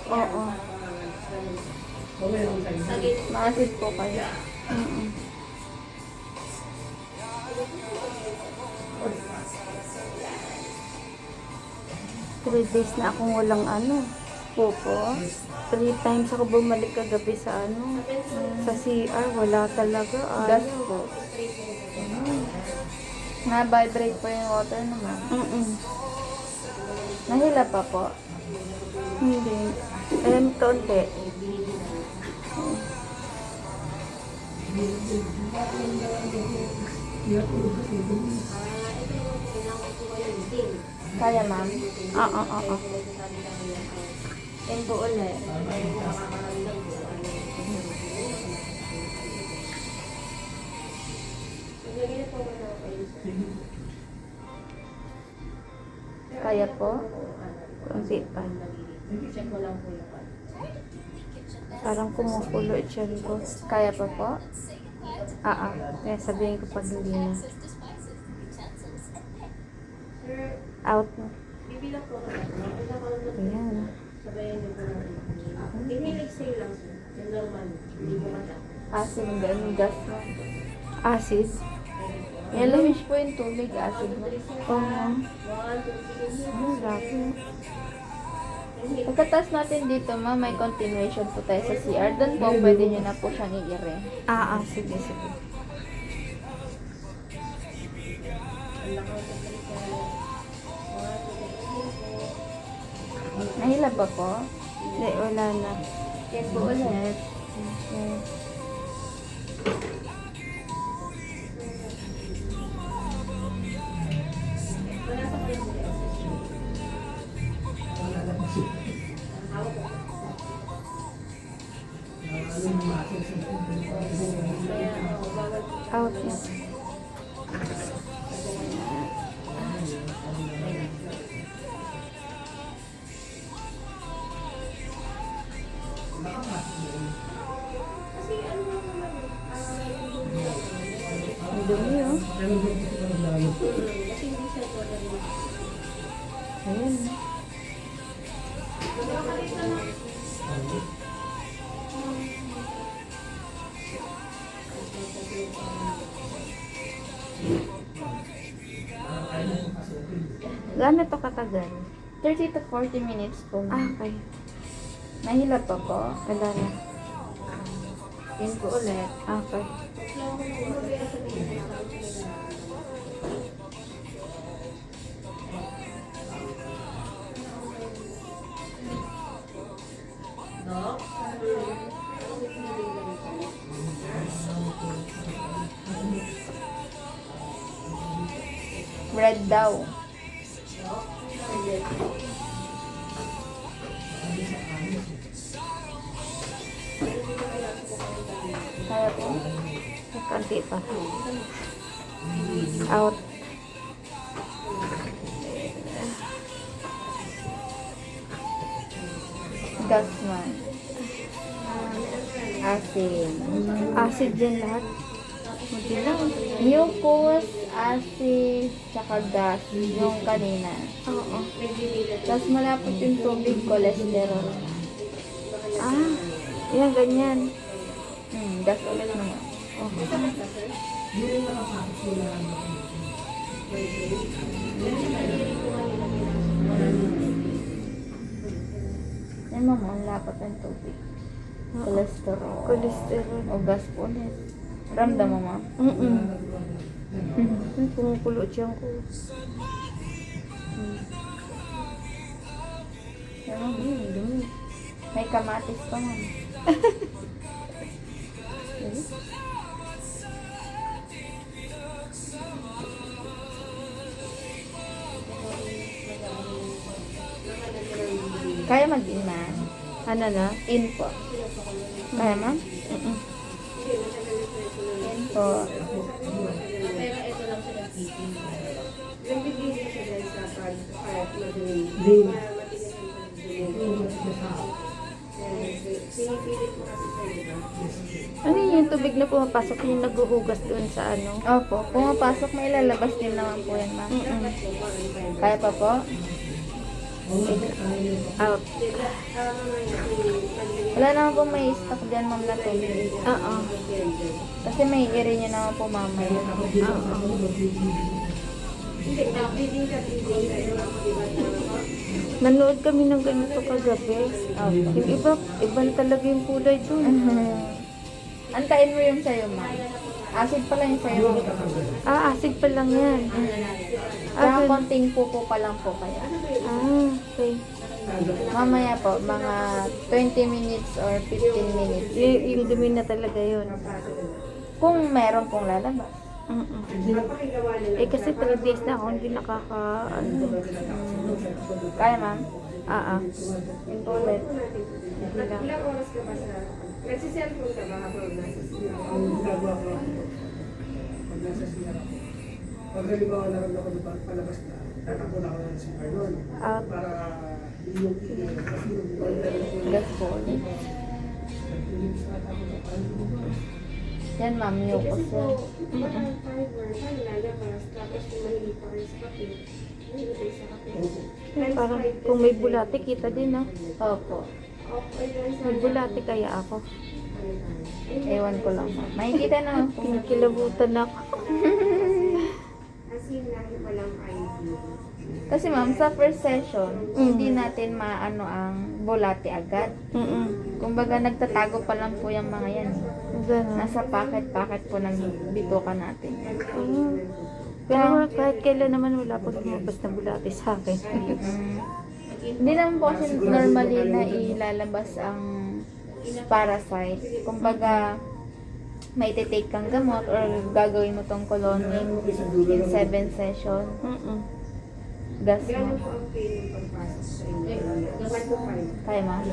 Oo. Maasid po kayo. Mm. 3 days na akong walang ano. Popo. 3 times ako bumalik kagabi sa ano. Sa CR. Wala talaga. Gas po. Na-vibrate po yung water naman. Nahila pa po. Hindi. Ayan, kaunti. Kaya, ma'am? Oo. Yan po ulit. Kaya po? Kunti pa. Check mo lang po yung Parang kumukulo yung tiyan ko. Kaya pa po? Kaya sabihin ko pag hindi na. Out na. bibilang po ka natin. Ayan. Sabayan niyo po ng inhale, exhale lang sir. Yung normal. Hindi po matak. Acid ang ganun gas mo. Acid? Yellowish po yung tubig. Acid mo. Oo. 1, 2, 3. Ano, laki. Pagkatas natin dito, ma, may continuation po tayo sa CR. Doon po, pwede nyo na po siyang i-ire. Sige. Nahila ba po? Hindi, wala na. Yan po ulit. Okay. Wala pa kayo po. Out na. Ang dumi, oh. Kasi hindi siya totally. Ayan. Gaano to katagal? 30 to 40 minutes po. Okay. Nahila pa po? Wala na. Yan po ulit. Okay. Dok? Bread daw. Kaya po. Kanti pa. Out. Gas man. Acid. Acid din lahat. Hindi lang. Mucus, acid, tsaka gas. Yung kanina. Oo. Tapos malapot yung tubig, cholesterol. Yan, ganyan. Gas ulit naman. Yan, mama, ang lapat ng tubig. Cholesterol. Cholesterol. O gas po ulit. Ramdam mo, ma'am? Pumukulo siya ko. Yan, ma'am. Dumi. May kamatis pa, ma'am. Kaya mag-in, ma'am? Ano na? In po. Kaya, ma'am? In po. Pero ito lang siya nag-titin. Yung bibili siya guys sa part na drain. Pinipilit mo kasi siya, di ba? Ano yung tubig na pumapasok yung naghuhugas doon sa ano? Opo. Pumapasok, may lalabas din naman po yan, ma'am. Kaya pa po? Out. Wala naman po may stock dyan, ma'am, na tubig. Oo. Kasi may i-rin nyo naman po mamaya. Nanood kami ng ganito kagabi. Yung iba talaga yung kulay dun. Antayin mo yung sayo, ma'am. Acid pala yung sayo. Acid pa lang yan. Kaya Okay. konting pupo pa lang po kaya. Okay. Mamaya po, mga 20 minutes or 15 minutes. Yung dumi na talaga yun. Kung meron pong lalabas. Kasi 3 days na ako hindi Kaya, ma'am? Yung ulit. Ilang oras ka ba sa... Nagsiselfone ka ba habang nasa siya? Pag nasa siya ako. Pag halimbawa naroon ako doon palabas na, tatakbo na ako ng CR doon. Out. Para yung kasi yung Gas po. Yan, ma'am, yung Kasi kasi. po, baka fiber, paano lalabas? Tapos kung mahilig pa kayo sa kape, mahilig kayo sa kape. Parang kung may bulate, kita din, no? Opo. May bulate kaya ako. Ewan ko lang, ma'am. Makikita naman po. Kinikilabutan ako. As in, lang walang ID. Kasi, ma'am, sa first session, hindi natin maano ang bulate agad. Kumbaga, nagtatago pa lang po yung mga yan. Ganun. Nasa packet-packet po ng bituka natin. Pero kahit kailan naman wala pang lumabas na bulate sa akin. Hindi naman po kasi normally na ilalabas ang parasite. Kumbaga, may take kang gamot or gagawin mo tong colonic in 7 session. Gas mo. Gano'n po ang feeling pagpasok sa inyo? 1 to 5. Kaya, ma'am?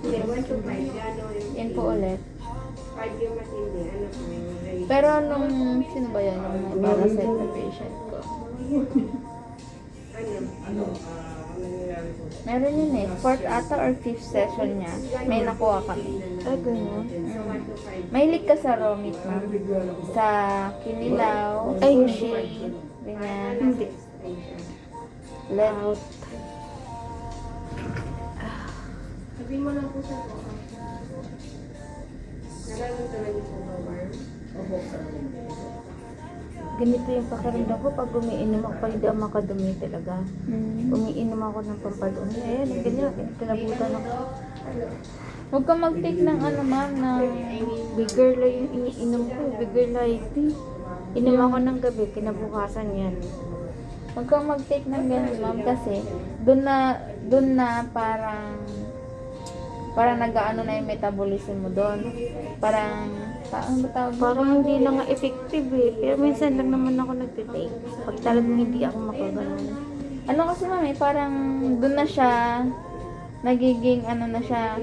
Hindi, 1 to 5. Gano'n yung Yan po ulit. 5 yung matindi. Ano po yung rate? Pero nung, sino ba yan? Yung may parasite na patient ko. Ano? ang nangyayari po. Meron yun eh. 4th ata or 5th session niya. May nakuha kami. Ganun. So 1 to 5. Mahilig ka sa raw meat, ma'am. Sa kinilaw, Ay, sushi, ganyan. Hindi. Out. Sabihin mo lang po sa po. Nararamdaman niyo po ba, Warm? Opo. Ganito yung pakiramdam ko pag umiinom ako, hindi ako makadumi talaga. Umiinom ako ng pampadumi. Ayan, ganyan. Kinabutan ako. Huwag ka mag-take ng ano, ma'am, ng Bigger lang yung iniinom ko. Bigger light tea. Inom ako ng gabi, kinabukasan yan. Huwag kang mag-take ng ganun, ma'am, kasi doon na parang nag-aano na yung metabolism mo doon. Parang, ano ba tawag? Parang hindi na nga effective eh. Pero minsan lang naman ako nagtitake. Pag talagang hindi ako makaganon. Ano kasi, ma'am, parang doon na siya, nagiging ano na siya,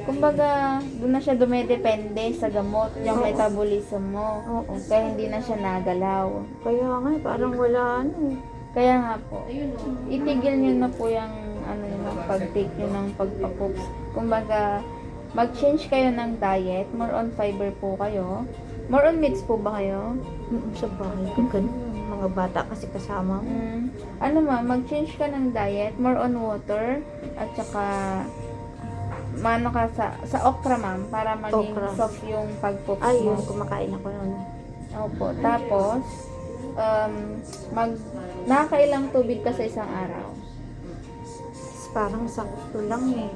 kumbaga, doon na siya dumedepende sa gamot, yung metabolism mo. Oo. Kaya hindi na siya nagalaw. Kaya nga, parang wala ano eh. Kaya nga po, itigil nyo na po yung ano yung pag-take nyo ng pagpa-poops. Kumbaga, mag-change kayo ng diet, more on fiber po kayo. More on meats po ba kayo? Sa bahay ko ganun. Mga bata kasi kasama mo. Ano ma, mag-change ka ng diet, more on water, at saka mano ka sa okra, ma'am, para maging Okra. soft yung pag-poops Ay, mo. yun, kumakain ako noon. Opo. Tapos, nakakailang tubig ka sa isang araw? Parang sakto lang eh.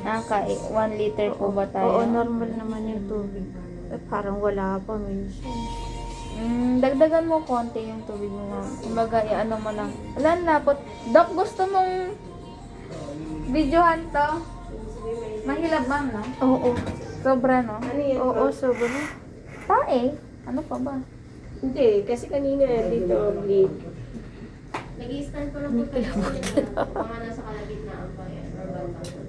1 liter po ba tayo? Oo, normal naman yung tubig. Parang wala pa minsan. Dagdagan mo konti yung tubig mo, ma'am. Kumbaga, ano mo lang. Wala lapot. Dok, gusto mong videohan to? Mahilap, ma'am, no? Oo. Sobra, no? Ano yan? Oo, sobra. Tae. Ano pa ba? Hindi, kasi kanina dito, bleed. Nag-i-stand pa lang po tayo. Mga nasa kalagitnaan pa yan. Or bantang.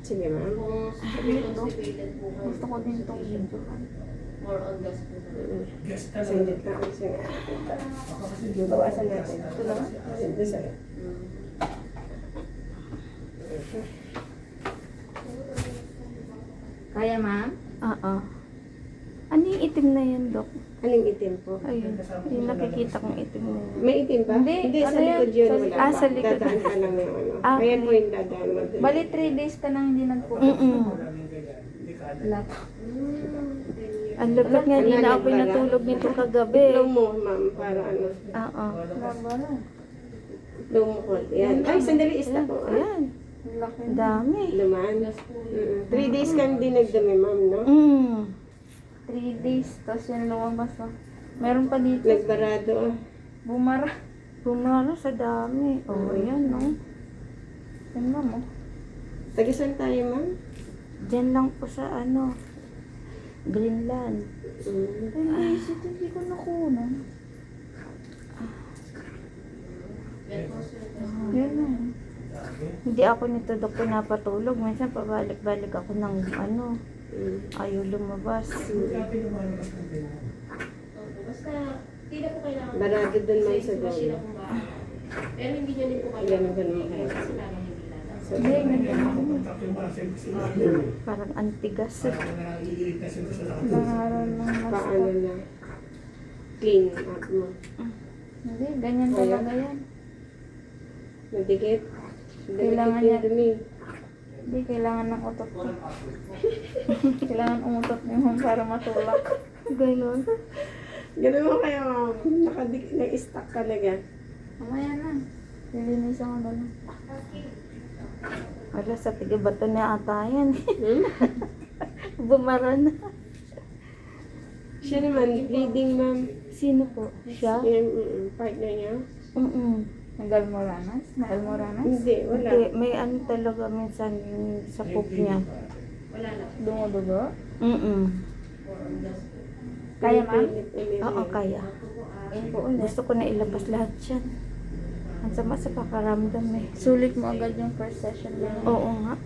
Sige, ma'am. Kung constipated po kayo, Gusto ko din itong videohan. more on gas po. Yes, Sindit na ako siya. Bawasan natin. Ito lang. Sindit sa'yo. Kaya, ma'am? Oo. Ano yung itim na yan, Dok? Anong itim po? Ayun, yung nakikita kong itim na yan. May itim ba? Hindi, sa ano yan? likod yun. Sa Wala likod. Ah, pa. sa likod. Dadaan ka lang yung ano. Ah, Ayan po okay. yung dadaan mo. Bali 3 days ka nang hindi nagpupunta. Mm-mm. Wala. Ang lupit nga, hindi na ako pinatulog nito kagabi. Flow mo, ma'am, para ano. Oo. Wala. Flow mo ko. Yan. Ay, sandali, stop mo. Ayan, Laki. ang dami. Luman. 3 days kang di nagdumi, ma'am, no? 3 days, tapos yan lumabas na. Meron pa dito. Nagbarado, ah. Bumara. Bumara sa dami. Oh, ayan, no? Yan mo mo. Taga saan tayo, ma'am? Diyan lang po sa ano, Greenland. Ay, hindi ko nakunan. Yan na. Hindi ako nito Dok pinapatulog. Minsan pabalik-balik ako ng ano, ayaw lumabas. Barado dun lang sa dulo. Pero hindi nyo din po kayo. Ganun mo kayo. Parang antigas. Nangaroon ng mas. Paano na? Clean up mo. Hindi, ganyan talaga yan. Madikit. Kailangan Madikit yan. yung dumi. Hindi, kailangan ng utot ko. Kailangan umutot niyo ma'am para matulak. Ganon. Ganun mo kayo, ma'am. Nag-stuck talaga. Mamaya na. Lilinisan ko na lang. Wala, sa tiga-bato na ata yan. Hmm? Bumara na. Siya naman, bleeding, ma'am. Sino po? Siya? Yan, partner niya. Nag-almoranas? Na-almoranas? Hindi, wala. Hindi, may ano talaga minsan yung sa poop niya. Dumudugo? Kaya, ma'am? Oo, kaya. Gusto ko na ilabas lahat yan. Ang sama sa pakaramdam eh. Sulit mo agad yung first session mo. Oo nga.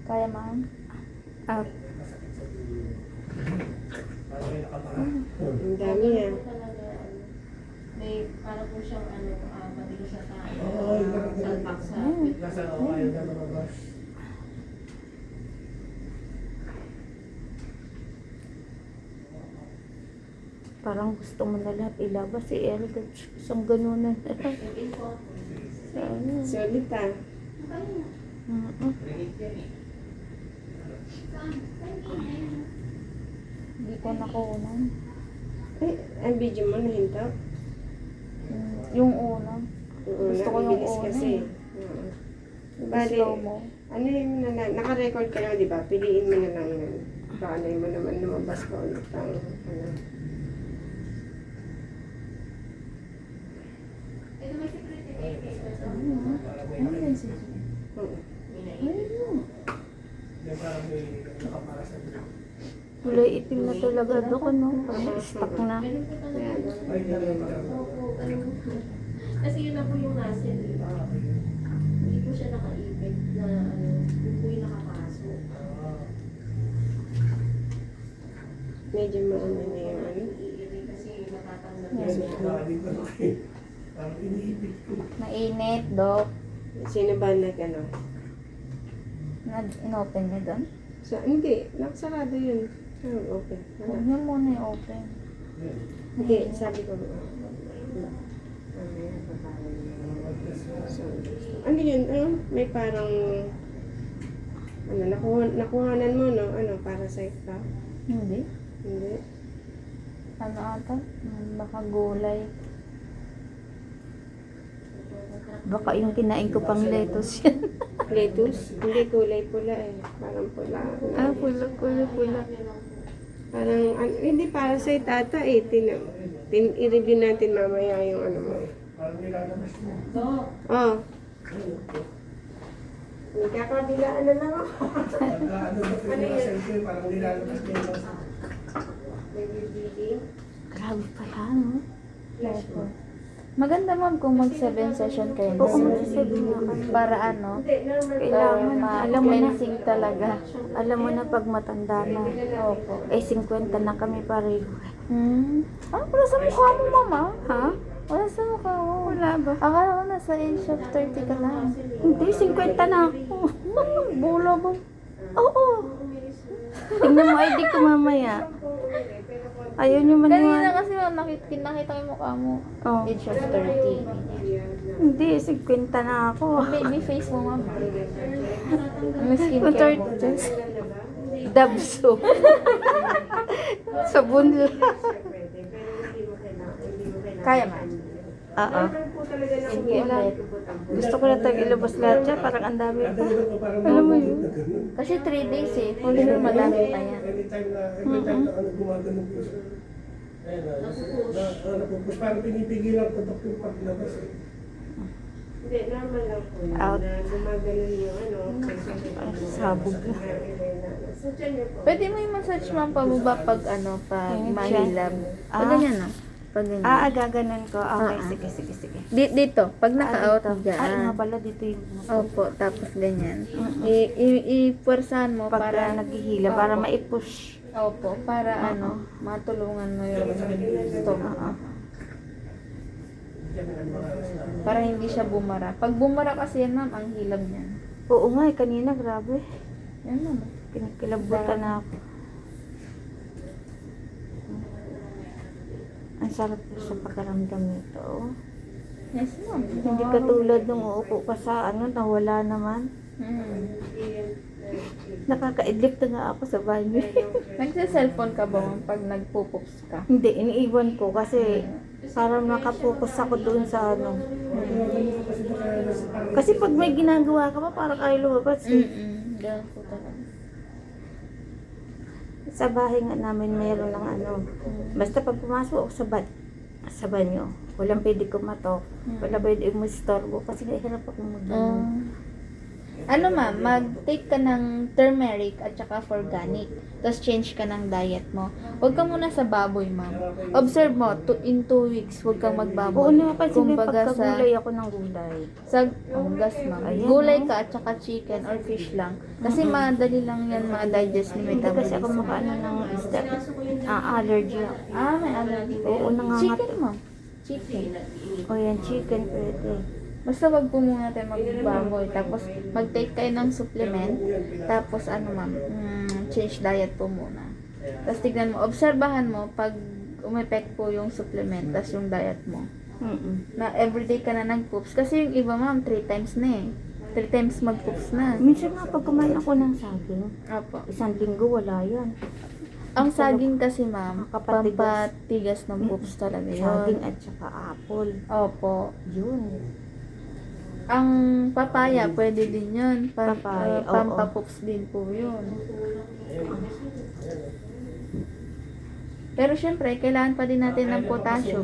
Kaya, ma'am? Ah, Ang dami yan. May para po siyang ano, matigas sa tayo. Oo, Salpak sa nasa kayo na lumabas. parang gusto mo na lahat ilabas si Eldridge. Isang ganunan na lang. Ano? Solid, ah. Mm-mm. Hindi ko nakunan. Ay, ang video mo nahinto. Yung una. Gusto ko yung bilis una kasi. eh. Oo. Slow mo. Ano yung naka-record ka na, di ba? Piliin mo na lang yan. Baka mo naman lumabas pa ulit ang ano. Ano yun siya? Oo. Yan parang may nakapara sa dulo. Kulay itim na talaga Dok, ano? Stuck na. Ayan. Ay, ganun lang. Kasi yun na po yung nasa, di ba? Hindi po siya nakaipit na ano, yun po yung nakapasok. Medyo maano na yung ano. Iirin kasi natatanggap Yes. niya. Nakadito na kayo. Parang iniipit ko. Mainit, Dok. Sino ba ano? In-open niya doon? Hindi. Nakasarado yun. Oh, okay. Huwag niyo muna i-open. Hindi, sabi ko. Ano yun? May parang nakuhanan mo, no? Parasite pa? Hindi. Hindi. Ano ata? Baka gulay. Baka yung kinain ko pang lettuce yan. Lettuce? Hindi, kulay pula eh. Parang pula. Ah, pula. Parang, hindi parasite ata eh. I-review natin mamaya yung ano mo. Parang nilalabas mo. Oh. Nagkakabilaan na lang ako. Pagka ano ba ito yung mga cellphone, parang nilalabas mo yung mga Nag-bleeding. Grabe pala, no? Opo. Maganda ma'am kung mag 7 session kayo. Oo, magsasabi nga kami. Para ano? Hindi, normal. Kailangan, alam mo na. Cleansing talaga. Alam mo na pag matanda na. Opo. Eh, 50 na kami pareho. Wala sa mukha mo, mama. Ha? Wala sa mukha mo. Wala ba? Akala ko na nasa age of 30 ka lang. Hindi, 50 na ako. Bola ba? Oo. Tingnan mo ID ko mamaya. Ayaw nyo Kanina maniwala. kasi nakita ko yung mukha mo. Oh. Age of 30. Hindi, 50 na ako. Baby face mo, ma'am. Ano skincare mo? Dabso. Sabon lang. Kaya, ma'am. Oo. Sige lang. Gusto ko na tayong ilabas lahat dyan. Parang ang dami pa. Alam Alam mo yun? Kasi 3 days eh. For sure, madami pa yan. Every time na gumagano po siya. Napupus, parang pinipigilan ko ito yung paglabas eh. Hindi, normal lang po yun. Out. Na gumagano'n yung ano. Sabog na. Sa tiyan niyo po. Pwede mo yung massage, ma'am, pababa pag pag Ayun, mahilab. Pag Ah. ganyan, no? Pag ganyan. Gaganon ko. Okay, Ah. sige. Dito, pag naka-out, dito. Ay, nga dyan. pala dito yung... Opo, tapos ganyan. Ipuwersahan mo Pagka para naghihila, para maipush. Opo, para matulungan mo yung stomach. Para hindi siya bumara. Pag bumara kasi yan, ma'am, ang hilab niya. Oo nga, kanina, grabe. Yan, ma'am. Kinikilabutan na ako. Ang sarap po sa pagkaramdam nito. Oh. Yes, ma'am. Hindi katulad nung uupo ka sa nawala naman. Nakakaidlip na nga ako sa banyo. Nagsa-cellphone ka ba, ma'am, pag nagpupups ka? Hindi, iniiwan ko kasi parang nakapokus ako doon sa Kasi pag may ginagawa ka pa, parang ayaw lumabas. Ganun po talaga. Sa bahay nga namin mayroon ng basta pag pumasok ako sa banyo, walang pwede kumatok, wala pwede umistorbo kasi nahihirap ako mag-banyo. Ano, ma'am, mag-take ka ng turmeric at saka organic. Tapos change ka ng diet mo. Huwag ka muna sa baboy, ma'am. Observe mo, in 2 weeks, huwag kang magbaboy. Oo, napansin mo Kumbaga pagkagulay ako ng gulay. Sa gas, ma'am. Ayan, Gulay no? ka at saka chicken or fish lang. Kasi madali lang yan ma-digest ni Hindi kasi ako metabolism. makaano ng isda. Allergy ako. May allergy ka. Oo, nangangat- Chicken, ma'am. Chicken. O yan, chicken pwede. Basta wag po muna tayo magbaboy. Tapos, mag-take kayo ng supplement. Tapos, ma'am, change diet po muna. Tapos, tignan mo, obserbahan mo pag umepect po yung supplement, tapos yung diet mo. Na everyday ka na nag-poops. Kasi yung iba, ma'am, 3 times na eh. 3 times mag-poops na. Minsan nga pag kumain ako ng saging, Opo. isang linggo wala yan. Ang saging kasi, ma'am, Kapatigas. pampatigas ng poops talaga Saging yun. at saka apple. Opo. Yun. Ang papaya, pwede din yun. Papaya, oo. Pampapoops din po yun. Pero syempre, kailangan pa din natin ng potassium.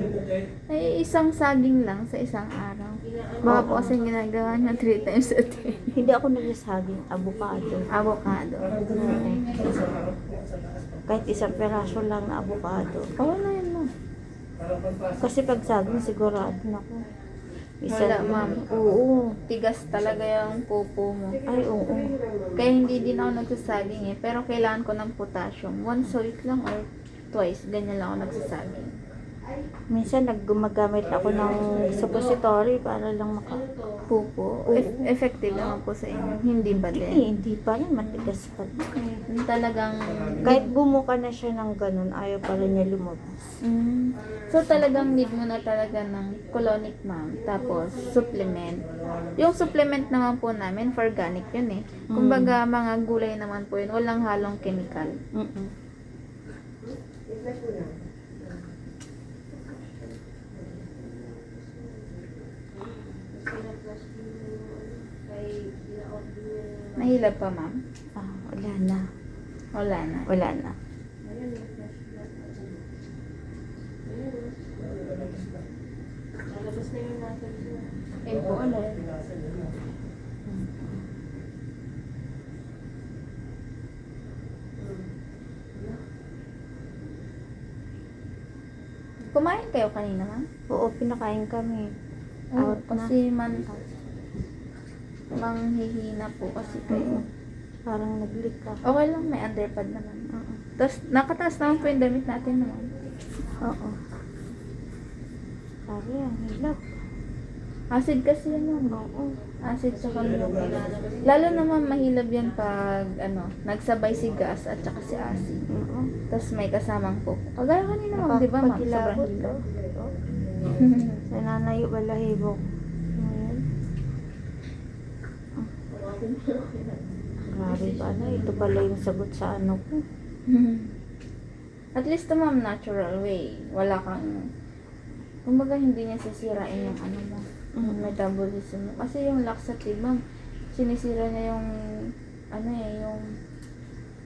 Ay, isang saging lang sa isang araw. Baka po kasi ginagawa nyo 3 times a day. Hindi ako nagsasaging avocado. Avocado. Kahit isang peraso lang na avocado. Oo na yun, ma'am. Kasi pag saging, sigurado na ako. Wala, ma'am. Oo. Tigas talaga yung pupo mo. Ay, oo. Kaya hindi din ako nagsasaging eh. Pero kailangan ko ng potassium. Once a week lang or twice. Ganyan lang ako nagsasaging. Minsan naggumagamit ako ng suppository para lang Pupo. Effective naman po sa inyo. Hindi ba din? Hindi pa rin, matigas pa rin. Yung talagang... Kahit bumuka na siya ng ganun, ayaw pa rin niya lumabas. So talagang need mo na talaga ng colonic, ma'am. Tapos supplement. Yung supplement naman po namin, for organic yun eh. Kumbaga mga gulay naman po yun. Walang halong chemical. Mahilap pa, ma'am? Wala na. Wala na. Wala na. Lalabas na yung nasa dito. Ayun po ulit. Kumain kayo kanina, ma'am? Oo, pinakain kami. Oo, Out na. kasi manghihina po kasi kayo. Parang nag-leak ka. Okay lang, may underpad naman. Tapos, nakataas naman po yung damit natin naman. Oo. Sabi, ang hilap. Acid kasi yan, ma'am. Oo. Acid tsaka mucus. Lalo naman mahilab yan pag, nagsabay si gas at tsaka si acid. Oo. Tapos may kasamang po. Kagaya kanina, ma'am, di ba, ma'am? Sobrang Nakakapagilabot, hilab. oh. Nananayo balahibo. Ayan. Grabe pala. Ito pala yung sagot sa ano ko. At least, ma'am, natural way. Wala kang, kumbaga hindi niya sisirain yung mo, yung metabolism mo. Kasi yung laxative, ma'am, sinisira niya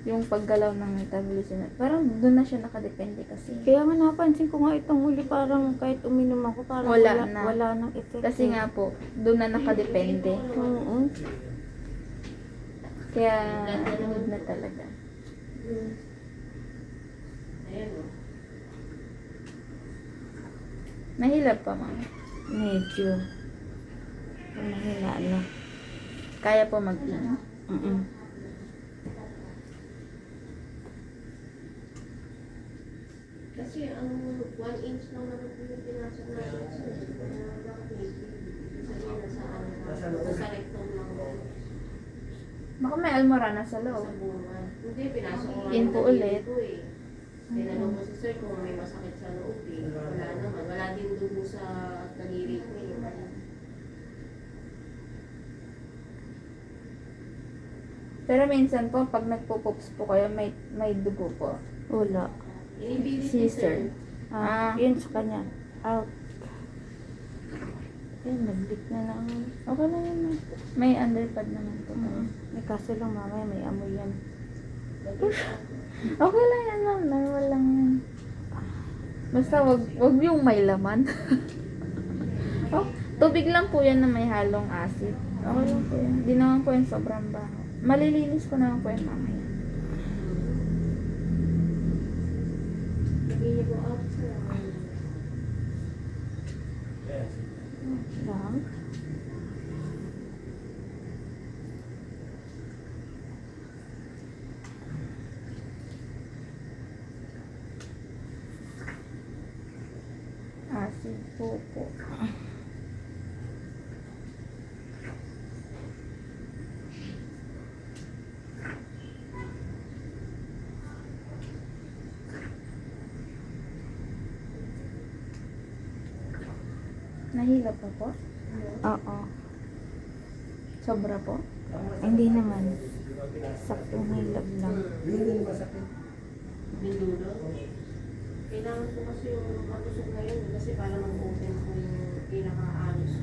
yung paggalaw ng metabolism. Parang doon na siya nakadepende kasi. Kaya nga napansin ko nga itong huli parang kahit uminom ako parang Wala na. wala nang effect. Kasi nga po, doon na nakadepende. Oo. Kaya, good na talaga. Ayan o. Nahilap pa, ma'am. Medyo. Mahina na. Kaya po mag-inom. Kasi ang 1 inch lang naman po yung pinasok natin sa bakit may kasi nasa rectum lang Baka may almorana sa sa loob. bunga. Hindi, pinasok ko In po ulit. dito eh. Tinanong ko si sir kung may masakit sa loob eh. Wala naman. Wala din dugo sa daliri ko eh. Pero minsan po, pag nagpo-pops po kayo, may dugo po. Wala. Inibilis Si sir. Ah, Ah. yun sa kanya. Out. Yun, nag-leak na lang. Okay lang yun, ma'am. May underpad naman po. May kaso lang mamaya may amoy yan. Okay lang yan, ma'am. Normal lang yan. Basta wag yung may laman. Oh, tubig lang po yan na may halong acid. Okay lang po yan. Di naman po yan sobrang baho. Malilinis ko naman po yan mamaya. Sabihin niyo po out sir. Lang. Acid po. Nahila pa po? Oo. Sobra po? Hindi naman. Saktong hilab lang. Hindi masakit. Bindulo. Kailangan po kasi yung matusok na yun kasi para mag-open po yung pinaka-anos.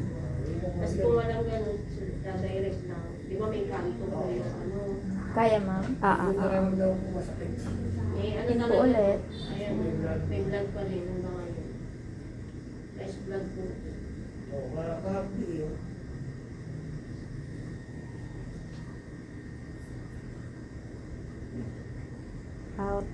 Kasi kung walang ganun, direct lang. Di ba may kanto po yung ano. Kaya, ma'am? Ah. Nararamdaman ko masakit. Eh, ano Yun na po lang. ulit. Ayan, may blood pa rin hanggang ngayon. Fresh blood po. Oo, makakahapdi yun. Out.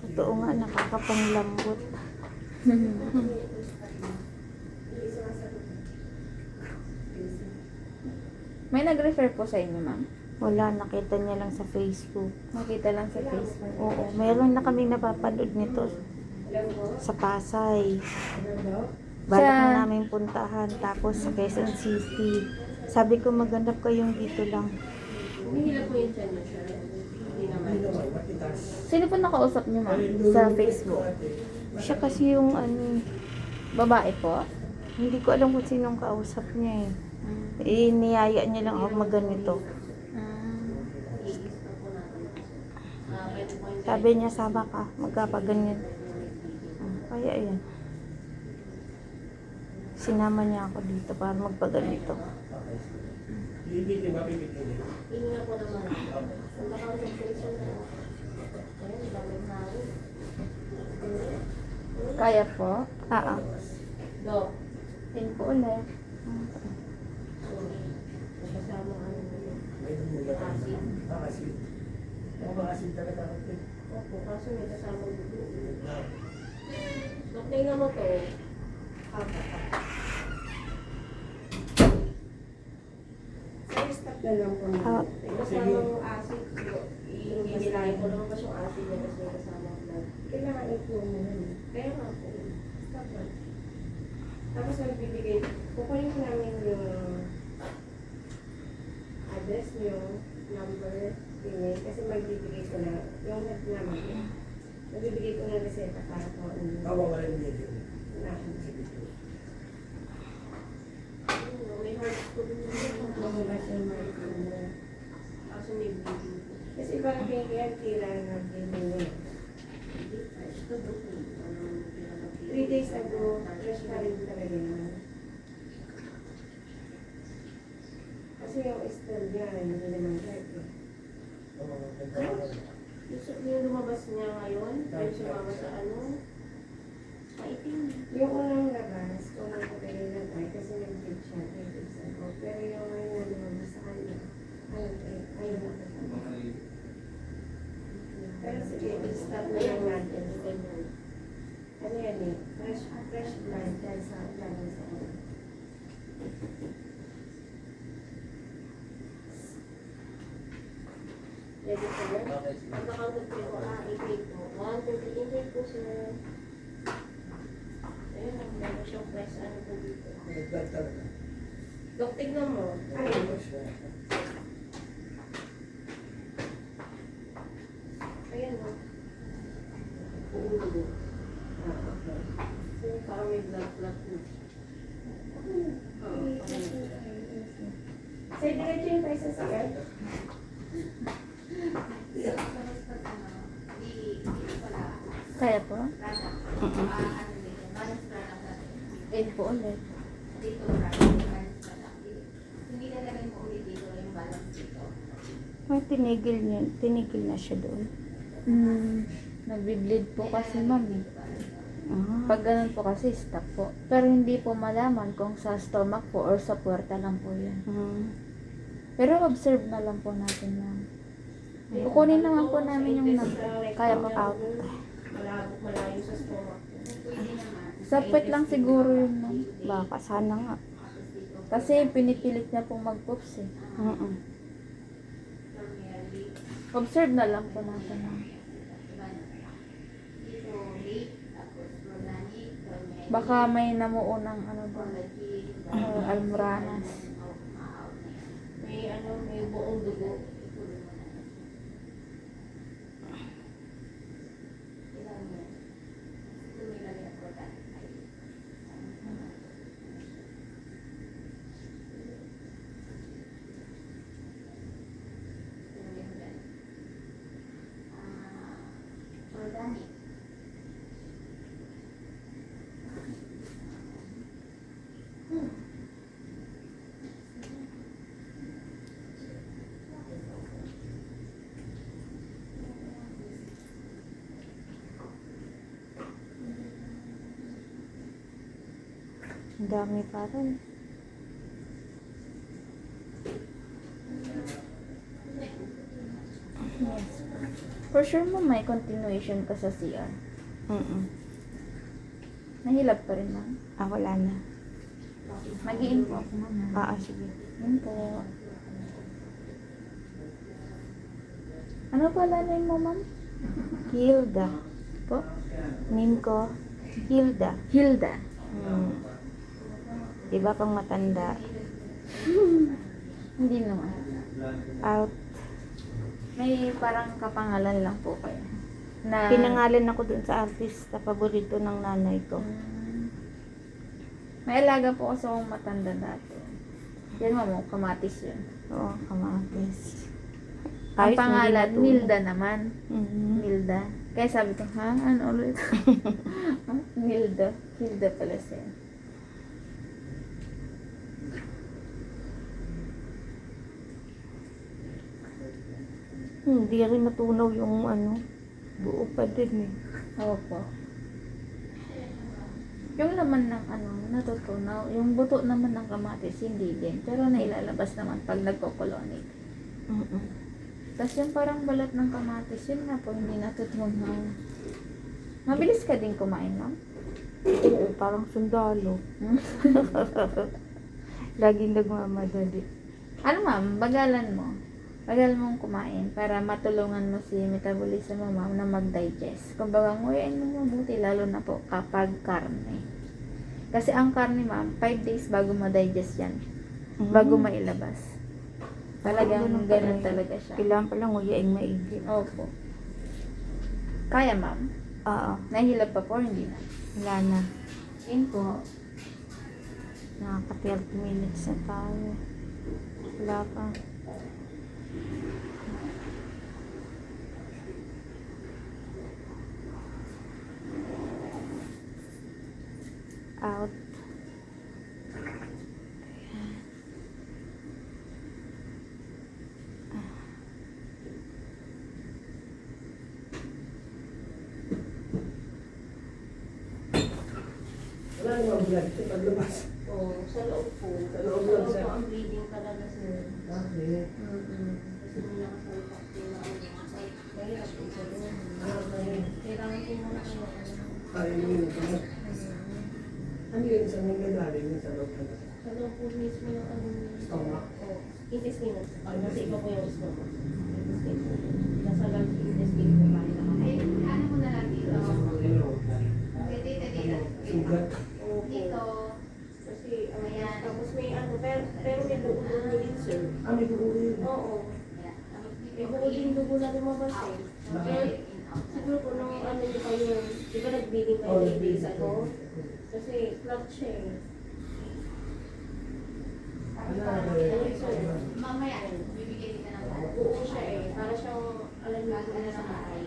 Totoo nga, nakakapanglambot. May nag-refer po sa inyo, ma'am? Wala, nakita niya lang sa Facebook. Nakita lang sa Facebook. Oo, meron na kaming napapanood nito sa Pasay. Balak Sa- na namin puntahan. Tapos sa Quezon City. Sabi ko maghanap kayong dito lang. Humihila po yung tiyan niyo, sir. Hindi naman. Hindi naman, matitas. Sino po nakausap niyo, ma'am? Sa Facebook? Siya kasi yung ano, Babae po? hindi ko alam kung sinong kausap niya eh. Eh, niyaya niya lang ako magganito. Sabi niya, sama ka, magkapaganyan. Kaya yan. Sinama niya ako dito para magpaganito. Bibitin ba, bibitin? Hindi nga po naman. Kung naka-concentration na. Ayun, daming hawin. Kaya po? Dok. Yun po ulit. Kasama ano yun. May dumulat. Asin. Asin. Mga asin talaga ako. Opo, kaso may kasama dugo. Dok, tingnan mo to. Sa na lang po Ah. natin. Kasama yung acid, hihilahin ko lang ba yung acid niya kasi may kasama ang blood. Kailangan i-flow mo yun. Kaya nga po, stop lang. Tapos magbibigay, kukunin ko namin yung address niyo, number, email, kasi magbibigay ko na, yung head namin, magbibigay ko ng reseta para po Tawa ka rin dito. na. May hard school kaso may bleeding po. Kasi parang kailangan kailangan natin yun. 3 days ago, fresh pa rin talaga yun. Kasi yung stone niya, hindi naman right eh. Yung lumabas niya ngayon, yung sumama sa ano, maitim. Yung unang labas, kung ano talaga lang ay kasi nag-fit siya 3 days ago. Pero yung ngayon na lumabas sa kanya, ayun na. Pero sige, i-stop na lang natin. Ano yan eh, fresh blood dahil sa galing sa ano. Ready po yan? Pagka-counted po ko, intake po. 1, 2, 3, intake po sir. Ayun, meron siyang press ano po dito. Nagdag talaga. Dok, tignan mo. Ayun. Ayan o. Uulugo. So, parang may blood clot po. Sir, diretso yung tayo sa CR. Kaya po? Eh po ulit. May tinigil na siya doon. Nagbi-bleed po kasi ma'am. Ah. Pag ganun po kasi stop po. Pero hindi po malaman kung sa stomach po or sa puwerta lang po yan. Pero observe na lang po natin yan. Kukunin naman po namin yung kaya po out. Malayo sa stomach. Sa puwet lang siguro yun ma'am. Baka sana nga. Kasi pinipilit niya pong mag-poops eh. Observe na lang po natin ma'am. Baka may namuunang ano doon. Almoranas. May ano, may buong dugo. Ang dami pa rin. Yes. For sure mo may continuation ka sa CR. Nahilap pa rin ma'am. Wala na. Mag-i-in po ako ma'am. Sige. Yun po. Ano pala name mo ma'am? Hilda. Po? Name ko, Hilda. Hilda. Diba pang matanda? Hindi naman. Out. May parang kapangalan lang po kayo. Na, Pinangalan ako dun sa artist na paborito ng nanay ko. May alaga po kasi akong matanda dati. Yan ma'am, kamatis yun. Oo, kamatis. Ang Ayos, pangalan, hindi Nilda naman. Mhm. Nilda. Kaya sabi ko, ha? Ano ulit? Nilda. Hilda pala siya. Hindi rin natunaw yung ano, buo pa din eh. Opo. Yung laman ng ano, natutunaw. Yung buto naman ng kamatis, hindi din. Pero nailalabas naman pag nagko-colonic. Tapos yung parang balat ng kamatis, yun nga po, hindi natutunaw. Mabilis ka din kumain, ma'am? Oo, parang sundalo. Laging nagmamadali. Ano ma'am, bagalan mo. Bagalan mong kumain para matulungan mo si metabolism mo ma'am na mag-digest. Kumbaga, nguyain mo mabuti lalo na po kapag karne. Kasi ang karne ma'am, 5 days bago ma-digest yan. Bago mailabas. Talagang ganun talaga siya. Kailangan pala nguyain maigi. Opo. Kaya ma'am? Oo. Nahihilab pa po, hindi na. Wala na. Yun po. Nakaka 30 minutes na tayo. Wala pa. Out. Wala namang blood ito paglabas. Oo, sa loob po. Sa loob lang siya. po ang bleeding talaga sir. Okay. Kasi may nakasalpak po na ano. Kaya po sa doon. Kailangan po muna kayo. Kaya mo yun. Ano yun? Saan yung nagaling yun sa loob na? Sa loob po mismo yung ano. Stomach? Oo. Intestine. Kasi iba po yung stomach. Intestine. Nasa lang intestine po kaya nakakain. Ano mo na lang dito? Sugat. Opo. Kasi, tapos may ano, pero may dugo doon din sir. Ah, may dugo yun. Oo. May dugo din dugo na lumabas eh. Kaya, siguro po nung ano niyo kayo, di ba nag-bleeding kayo 8 days ago? Kasi clot siya eh. Mamaya, bibigay kita ng Buo siya eh. Para siyang, alam niyo po na sa kaay.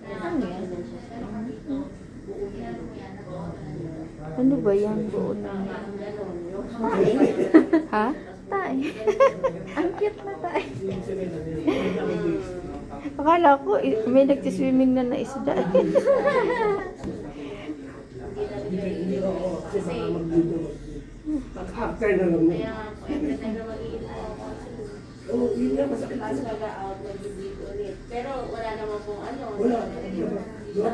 Ano yan? Buo yan. Ano ba yan? Buo na. Parang gano'n. Yung Ha? Tay. Ang cute na tay. Akala ko may nagsiswimming na na isda. Hindi ako. Kasi baka magdudugo. After na lang. Kaya nga po, every time na mag-iit ako Oo, yun nga masakit. tapos mag-out, mag-bleed ulit. Pero wala naman pong ano. Wala. Diba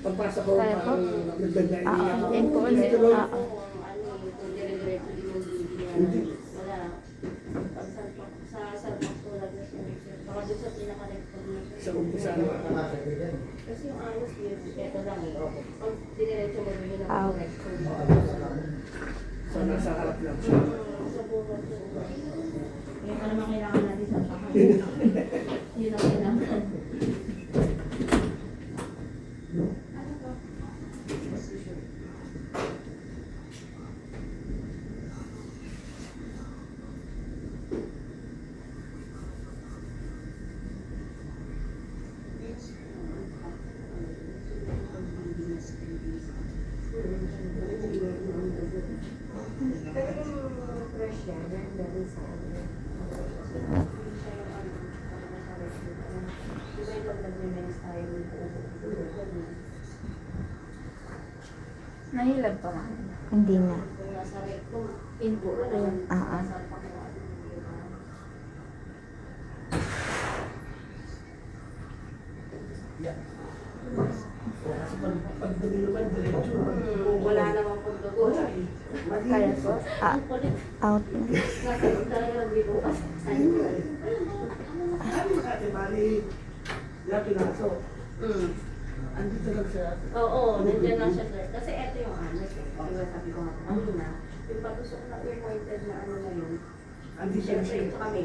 pagpasok ko, Kaya po? parang nagdagdain niya ako. Yan po ulit. Tuloy. Kung ano, kung dire-diretso din yung bleeding niya. Hindi. Wala. Pag sa salpak tulad na siya. Baka doon sa pinaka-rectal na siya. Sa umpisa na. Kasi yung anus niya, ito lang eh. Pag diretso mo yun ang Out. rectal. So, nasa harap lang siya. Sa buhat yun. Kaya pa naman kailangan natin sa pakan. Yun ang kailangan. Talagang fresh yan. Dahil sa ano. Diba yung nag-remains tayo dito? Nahilab pa ma'am. Hindi na. Kung nasa rectum, inpo na naman. Ah, ah. Nasa pakuan. Kasi pag dumi naman, diretso. Wala naman pong dugo. Wala eh. Kaya po. Ah, Kulit. out na. Nasa talaga lang dito. Sabi sa atin, bali, yan pinasok. Andito lang siya. Oo, nandiyan lang siya sir. Kasi ito yung ano. Diba sabi ko nga kanina. Yung patusok na yung pointed na ano na yun. Andito lang Siyempre, siya. ito kami.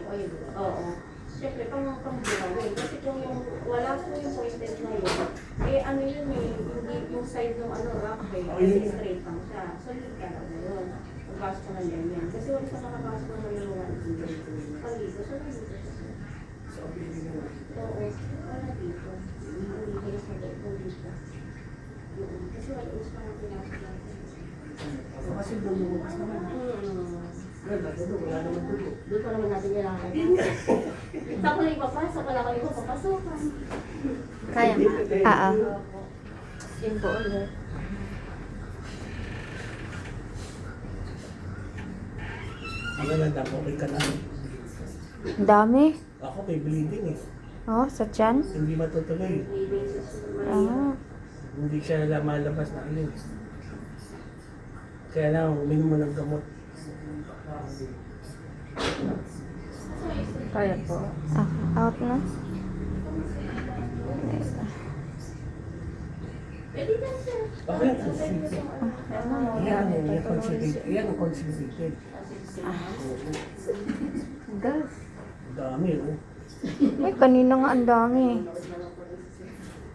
Oo. Siyempre, pang-burawin. Kasi kung yung wala po yung pointed na yun, eh ano yun eh, hindi yung side ng ano, rock eh, Oh, kasi yun. straight lang siya. So, hindi ka na yun. Pagpasok ko na ganyan. Kasi wala sa nakapasok ko na yung one pag dito, so nandito siya. So, binigyan mo. Oo, wala dito. Hindi kayo sa dito dito. Kasi wala yung sa mga pinasok natin. So, kasi lumulukas naman. Wala, doon, wala naman dugo. Doon pa naman natin kailangan. Tapos na ipapasok, wala kami papapasokan. Kaya ma'am. Ah, ah. Yun po ulit. Ang ganda po, okay ka lang. Ang dami. Ako may bleeding eh. Oh, sa tiyan. Hindi matutuloy. Ah. Hindi siya lumalabas na ano. Kaya lang, uminom mo ng gamot. Kaya po. Ah, out na. Okay, yan ang conservated. Yan ang conservated. Gas. Dami, oh. Ay, kanina nga ang dami.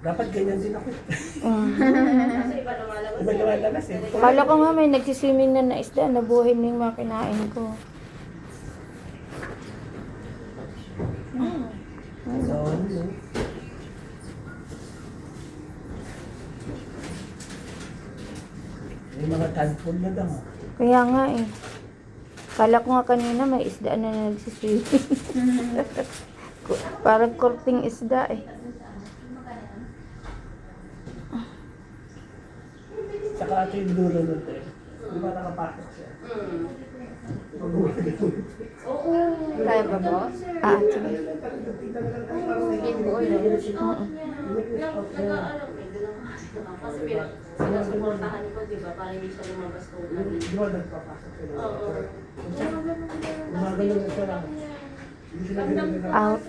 Dapat ganyan din ako. Kasi iba lumalabas. Iba lumalabas eh. Kala ko nga may nagsiswimming na isda, nabuhay na yung mga kinain ko. So, may mga tadpole na daw. Kaya nga eh. Kala ko nga kanina may isda na nagsiswimming. Parang korting isda eh. Saka ito yung dulo nun eh. Di ba nakapasok siya? Oo. Kaya pa po? Ah, sige. Skin po ulit. Nag-aalam eh. Kasi sinusuportahan ko, di ba? Para hindi siya lumabas kung Di ba nagpapasok sila? Oo. Gumagano na siya lang. Hindi sila ginagawa. Out.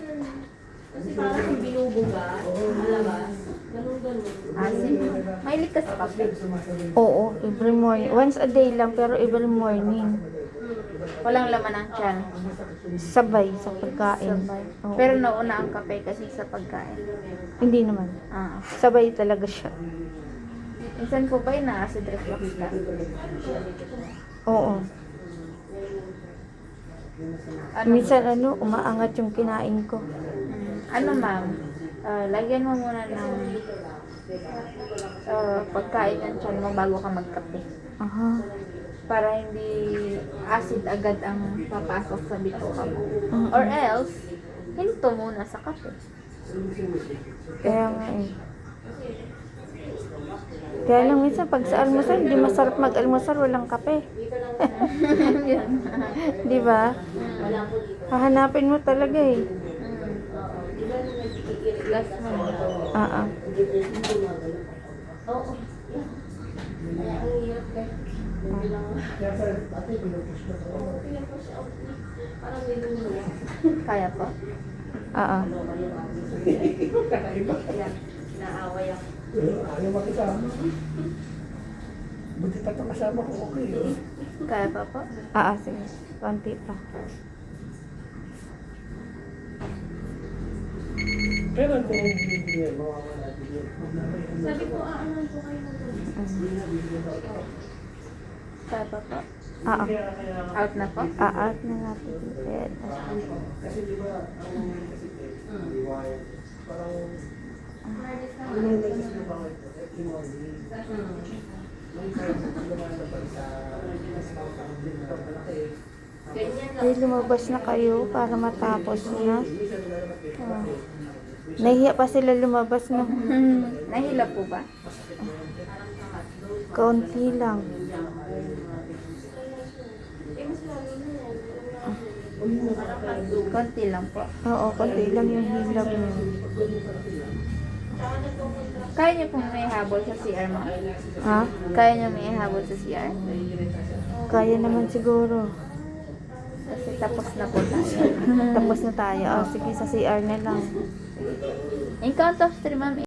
Kasi parang binubuga, malabas. Ganun-ganun. Asin. Mahilig ka sa kape. Oo, every morning. Once a day lang, pero every morning. Walang laman ng tiyan. Sabay sa pagkain. Sabay. Oo. Pero nauna ang kape kasi sa pagkain. Hindi naman. Ah. Sabay talaga siya. Minsan po ba yung na-acid reflux ka? Oo. Minsan umaangat yung kinain ko. Ano ma'am? Lagyan mo muna ng pagkain ng tiyan mo bago ka magkape. Aha. Para hindi acid agad ang papasok sa bituka mo. Mm-mm. Or else, hinto muna sa kape. Kaya nga eh. Kaya lang minsan pag sa almusal, hindi masarap mag-almusal, walang kape. Di ba? Hahanapin mo talaga eh. Last mo. Ah, ah. Oo. Kaya ang hirap eh. Kaya sa ate, pinupush na to. Parang may lumuwa. Kaya po? Ah, ah. Kaya naaway ako. Ayaw makisama. Buti pa ito kasama ko, okay. Oh. Kaya pa po? Ah, ah, sige. Konti pa. Pero kung hindi yan, mawawala din yun. Sabi ko, aanan ko kayo ng Kaya pa po? Ah, ah. Out na po? Ah, out na natin. Ayan. Kasi di ba, ang nangyari kasi parang ano yung nagsis na ba ito? Equimoly. May parang lumalabas sa ang dito malaki. Ganyan lang. Ay, lumabas na kayo para matapos na. Minsan lumalabas dito. Ah. Nahiya pa sila lumabas na. Nahila po ba? Kaunti lang. Konti lang po. Oo, konti lang yung hilab niya. Kaya niyo pong may habol sa CR mo? Ha? Kaya niyo may habol sa CR? Kaya naman siguro. Kasi tapos na po tayo. Tapos na tayo. Oh, sige, sa CR na lang. In count of 3, ma'am.